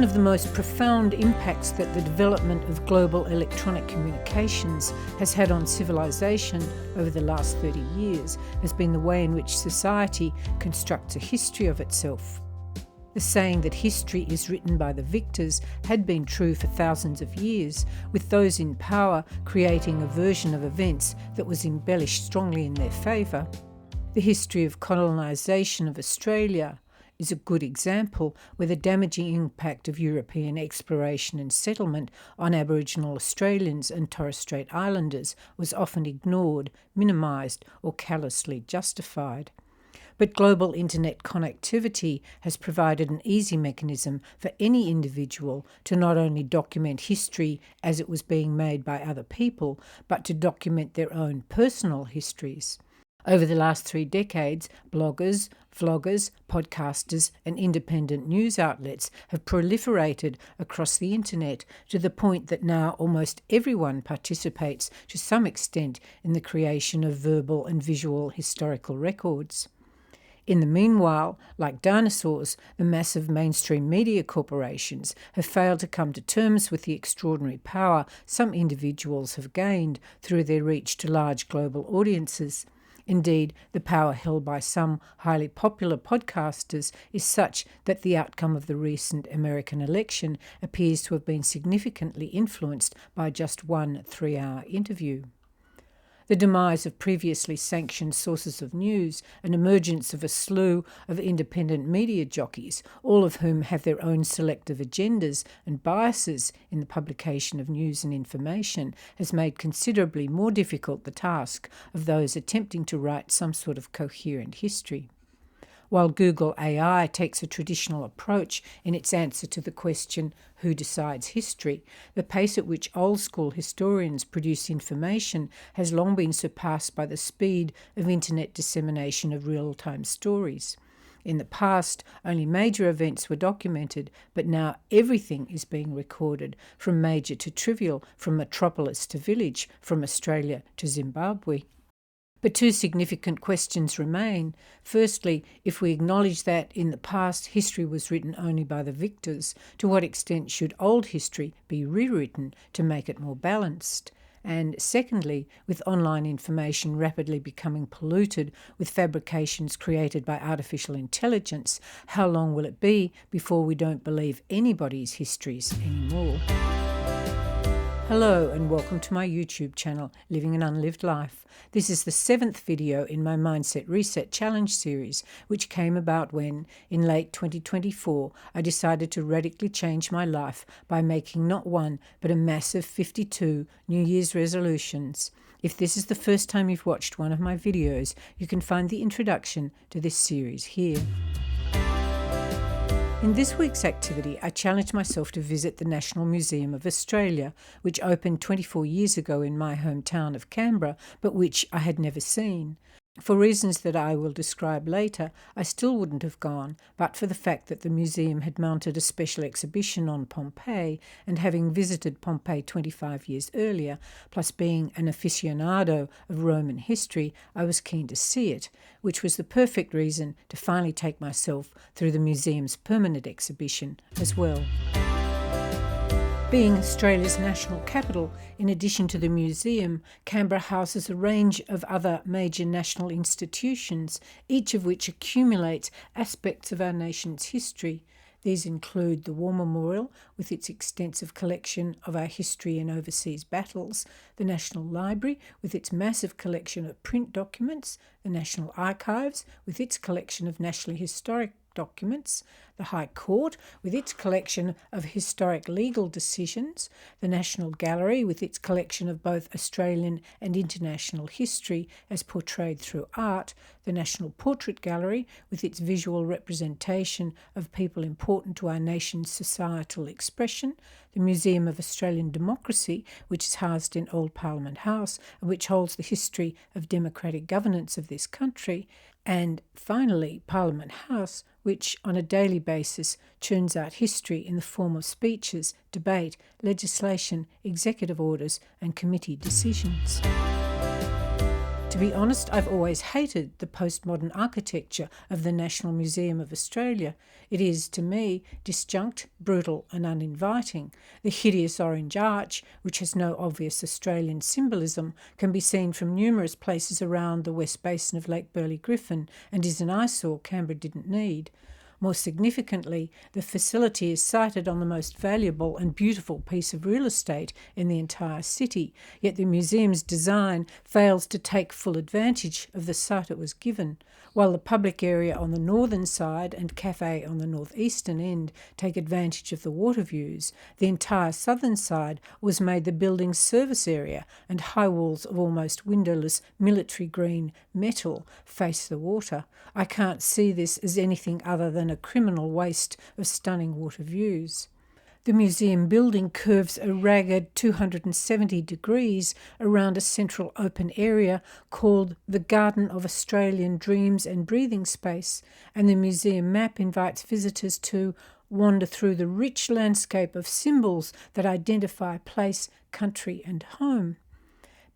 One of the most profound impacts that the development of global electronic communications has had on civilization over the last 30 years has been the way in which society constructs a history of itself. The saying that history is written by the victors had been true for thousands of years, with those in power creating a version of events that was embellished strongly in their favour. The history of colonisation of Australia is a good example where the damaging impact of European exploration and settlement on Aboriginal Australians and Torres Strait Islanders was often ignored, minimised or callously justified. But global internet connectivity has provided an easy mechanism for any individual to not only document history as it was being made by other people, but to document their own personal histories. Over the last 3 decades, bloggers, vloggers, podcasters and independent news outlets have proliferated across the internet to the point that now almost everyone participates to some extent in the creation of verbal and visual historical records. In the meanwhile, like dinosaurs, the massive mainstream media corporations have failed to come to terms with the extraordinary power some individuals have gained through their reach to large global audiences. Indeed, the power held by some highly popular podcasters is such that the outcome of the recent American election appears to have been significantly influenced by just one 3-hour interview. The demise of previously sanctioned sources of news and emergence of a slew of independent media jockeys, all of whom have their own selective agendas and biases in the publication of news and information, has made considerably more difficult the task of those attempting to write some sort of coherent history. While Google AI takes a traditional approach in its answer to the question, who decides history, the pace at which old-school historians produce information has long been surpassed by the speed of internet dissemination of real-time stories. In the past, only major events were documented, but now everything is being recorded, from major to trivial, from metropolis to village, from Australia to Zimbabwe. But 2 significant questions remain. Firstly, if we acknowledge that in the past history was written only by the victors, to what extent should old history be rewritten to make it more balanced? And secondly, with online information rapidly becoming polluted with fabrications created by artificial intelligence, how long will it be before we don't believe anybody's histories anymore? Hello and welcome to my YouTube channel, Living an Unlived Life. This is the 7th video in my Mindset Reset Challenge series, which came about when, in late 2024, I decided to radically change my life by making not one, but a massive 52 New Year's resolutions. If this is the first time you've watched one of my videos, you can find the introduction to this series here. In this week's activity, I challenged myself to visit the National Museum of Australia, which opened 24 years ago in my hometown of Canberra, but which I had never seen. For reasons that I will describe later, I still wouldn't have gone, but for the fact that the museum had mounted a special exhibition on Pompeii, and having visited Pompeii 25 years earlier, plus being an aficionado of Roman history, I was keen to see it, which was the perfect reason to finally take myself through the museum's permanent exhibition as well. Being Australia's national capital, in addition to the museum, Canberra houses a range of other major national institutions, each of which accumulates aspects of our nation's history. These include the War Memorial, with its extensive collection of our history and overseas battles, the National Library, with its massive collection of print documents, the National Archives, with its collection of nationally historic documents, the High Court with its collection of historic legal decisions, the National Gallery with its collection of both Australian and international history as portrayed through art, the National Portrait Gallery with its visual representation of people important to our nation's societal expression, the Museum of Australian Democracy, which is housed in Old Parliament House and which holds the history of democratic governance of this country, and finally Parliament House, which on a daily basis churns out history in the form of speeches, debate, legislation, executive orders and committee decisions. To be honest, I've always hated the postmodern architecture of the National Museum of Australia. It is, to me, disjunct, brutal and uninviting. The hideous orange arch, which has no obvious Australian symbolism, can be seen from numerous places around the west basin of Lake Burley-Griffin and is an eyesore Canberra didn't need. More significantly, the facility is sited on the most valuable and beautiful piece of real estate in the entire city, yet the museum's design fails to take full advantage of the site it was given. While the public area on the northern side and cafe on the northeastern end take advantage of the water views, the entire southern side was made the building's service area, and high walls of almost windowless military green metal face the water. I can't see this as anything other than a criminal waste of stunning water views. The museum building curves a ragged 270 degrees around a central open area called the Garden of Australian Dreams and Breathing Space, and the museum map invites visitors to wander through the rich landscape of symbols that identify place, country and home.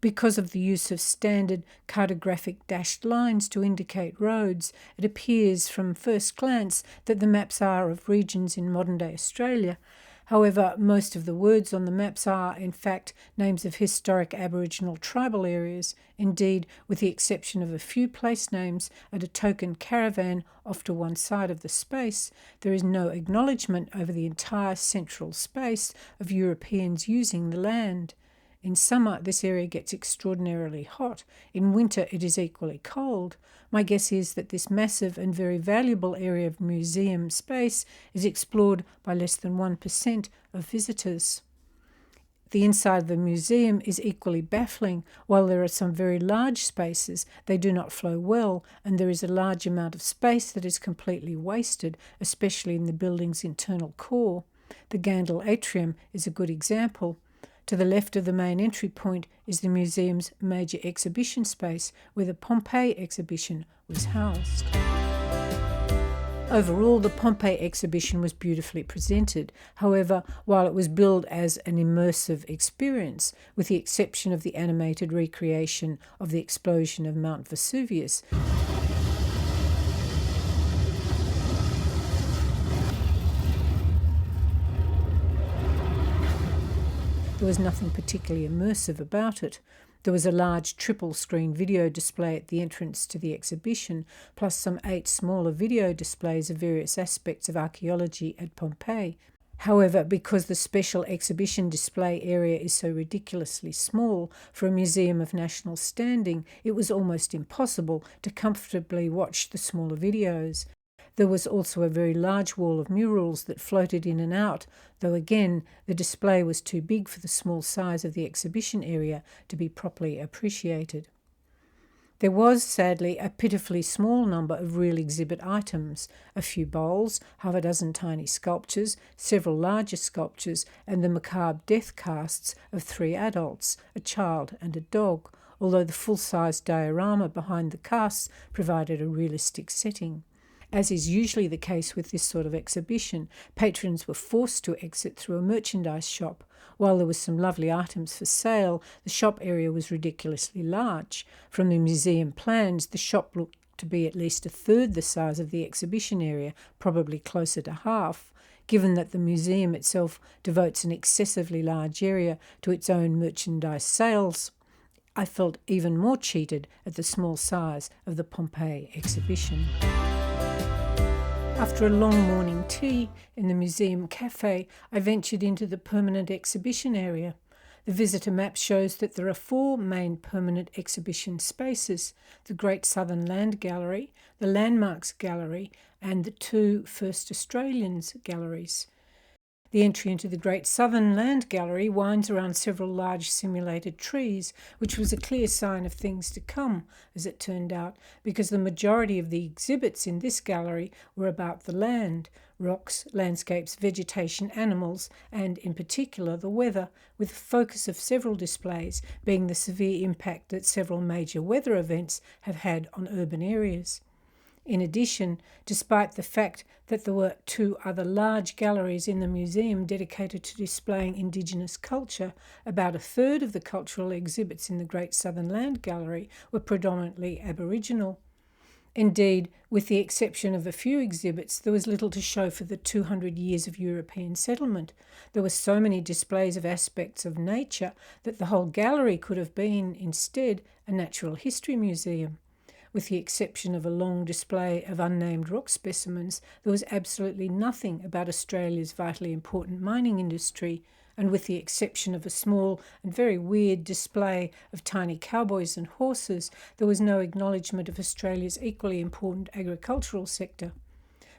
Because of the use of standard cartographic dashed lines to indicate roads, it appears from first glance that the maps are of regions in modern-day Australia. However, most of the words on the maps are, in fact, names of historic Aboriginal tribal areas. Indeed, with the exception of a few place names and a token caravan off to one side of the space, there is no acknowledgement over the entire central space of Europeans using the land. In summer, this area gets extraordinarily hot. In winter, it is equally cold. My guess is that this massive and very valuable area of museum space is explored by less than 1% of visitors. The inside of the museum is equally baffling. While there are some very large spaces, they do not flow well, and there is a large amount of space that is completely wasted, especially in the building's internal core. The Gandel atrium is a good example. To the left of the main entry point is the museum's major exhibition space, where the Pompeii exhibition was housed. Overall, the Pompeii exhibition was beautifully presented. However, while it was billed as an immersive experience, with the exception of the animated recreation of the explosion of Mount Vesuvius, there was nothing particularly immersive about it. There was a large triple-screen video display at the entrance to the exhibition, plus some 8 smaller video displays of various aspects of archaeology at Pompeii. However, because the special exhibition display area is so ridiculously small for a museum of national standing, it was almost impossible to comfortably watch the smaller videos. There was also a very large wall of murals that floated in and out, though again the display was too big for the small size of the exhibition area to be properly appreciated. There was, sadly, a pitifully small number of real exhibit items, a few bowls, half a dozen tiny sculptures, several larger sculptures, and the macabre death casts of 3 adults, a child and a dog, although the full-size diorama behind the casts provided a realistic setting. As is usually the case with this sort of exhibition, patrons were forced to exit through a merchandise shop. While there were some lovely items for sale, the shop area was ridiculously large. From the museum plans, the shop looked to be at least a third the size of the exhibition area, probably closer to half. Given that the museum itself devotes an excessively large area to its own merchandise sales, I felt even more cheated at the small size of the Pompeii exhibition. After a long morning tea in the museum cafe, I ventured into the permanent exhibition area. The visitor map shows that there are 4 main permanent exhibition spaces: the Great Southern Land Gallery, the Landmarks Gallery, and the 2 First Australians galleries. The entry into the Great Southern Land Gallery winds around several large simulated trees, which was a clear sign of things to come, as it turned out, because the majority of the exhibits in this gallery were about the land, rocks, landscapes, vegetation, animals, and, in particular, the weather, with the focus of several displays being the severe impact that several major weather events have had on urban areas. In addition, despite the fact that there were 2 other large galleries in the museum dedicated to displaying Indigenous culture, about a third of the cultural exhibits in the Great Southern Land Gallery were predominantly Aboriginal. Indeed, with the exception of a few exhibits, there was little to show for the 200 years of European settlement. There were so many displays of aspects of nature that the whole gallery could have been, instead, a natural history museum. With the exception of a long display of unnamed rock specimens, there was absolutely nothing about Australia's vitally important mining industry, and with the exception of a small and very weird display of tiny cowboys and horses, there was no acknowledgement of Australia's equally important agricultural sector.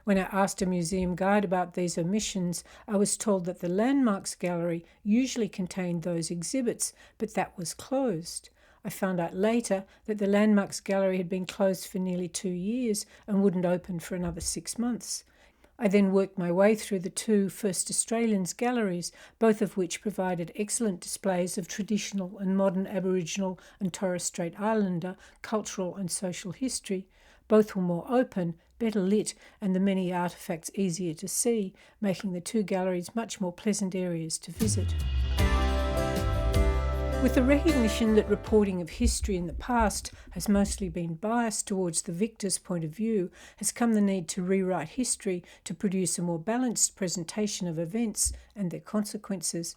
When I asked a museum guide about these omissions, I was told that the Landmarks Gallery usually contained those exhibits, but that was closed. I found out later that the Landmarks Gallery had been closed for nearly 2 years and wouldn't open for another 6 months. I then worked my way through the 2 First Australians galleries, both of which provided excellent displays of traditional and modern Aboriginal and Torres Strait Islander cultural and social history. Both were more open, better lit, and the many artefacts easier to see, making the 2 galleries much more pleasant areas to visit. With the recognition that reporting of history in the past has mostly been biased towards the victor's point of view, has come the need to rewrite history to produce a more balanced presentation of events and their consequences.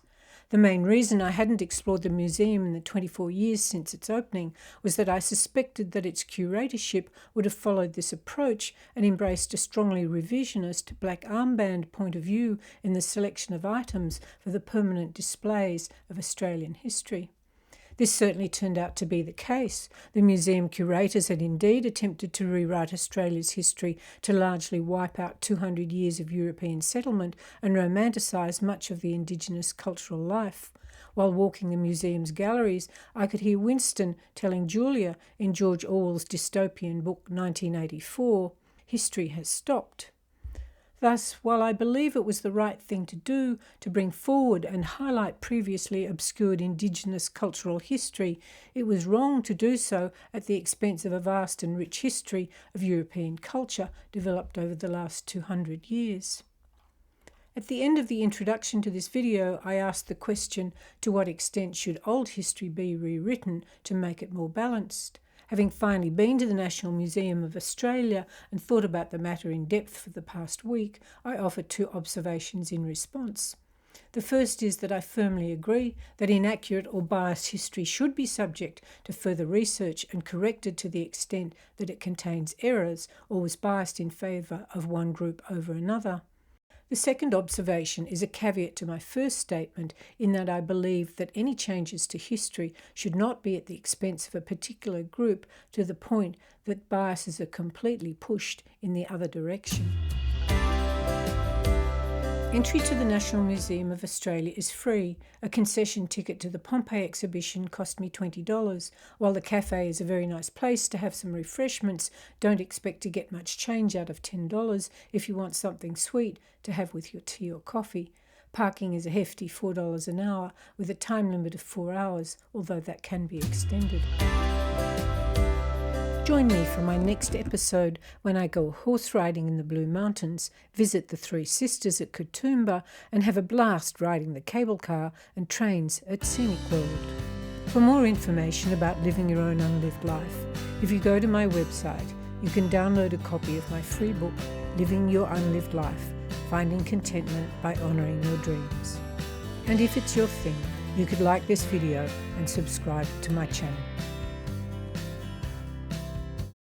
The main reason I hadn't explored the museum in the 24 years since its opening was that I suspected that its curatorship would have followed this approach and embraced a strongly revisionist black armband point of view in the selection of items for the permanent displays of Australian history. This certainly turned out to be the case. The museum curators had indeed attempted to rewrite Australia's history to largely wipe out 200 years of European settlement and romanticise much of the Indigenous cultural life. While walking the museum's galleries, I could hear Winston telling Julia in George Orwell's dystopian book 1984, "History has stopped." Thus, while I believe it was the right thing to do to bring forward and highlight previously obscured Indigenous cultural history, it was wrong to do so at the expense of a vast and rich history of European culture developed over the last 200 years. At the end of the introduction to this video, I asked the question, to what extent should old history be rewritten to make it more balanced? Having finally been to the National Museum of Australia and thought about the matter in depth for the past week, I offer 2 observations in response. The first is that I firmly agree that inaccurate or biased history should be subject to further research and corrected to the extent that it contains errors or was biased in favour of one group over another. The second observation is a caveat to my first statement, in that I believe that any changes to history should not be at the expense of a particular group to the point that biases are completely pushed in the other direction. Entry to the National Museum of Australia is free. A concession ticket to the Pompeii exhibition cost me $20. While the cafe is a very nice place to have some refreshments, don't expect to get much change out of $10 if you want something sweet to have with your tea or coffee. Parking is a hefty $4 an hour with a time limit of 4 hours, although that can be extended. Join me for my next episode when I go horse riding in the Blue Mountains, visit the Three Sisters at Katoomba, and have a blast riding the cable car and trains at Scenic World. For more information about living your own unlived life, if you go to my website, you can download a copy of my free book, Living Your Unlived Life, Finding Contentment by Honouring Your Dreams. And if it's your thing, you could like this video and subscribe to my channel.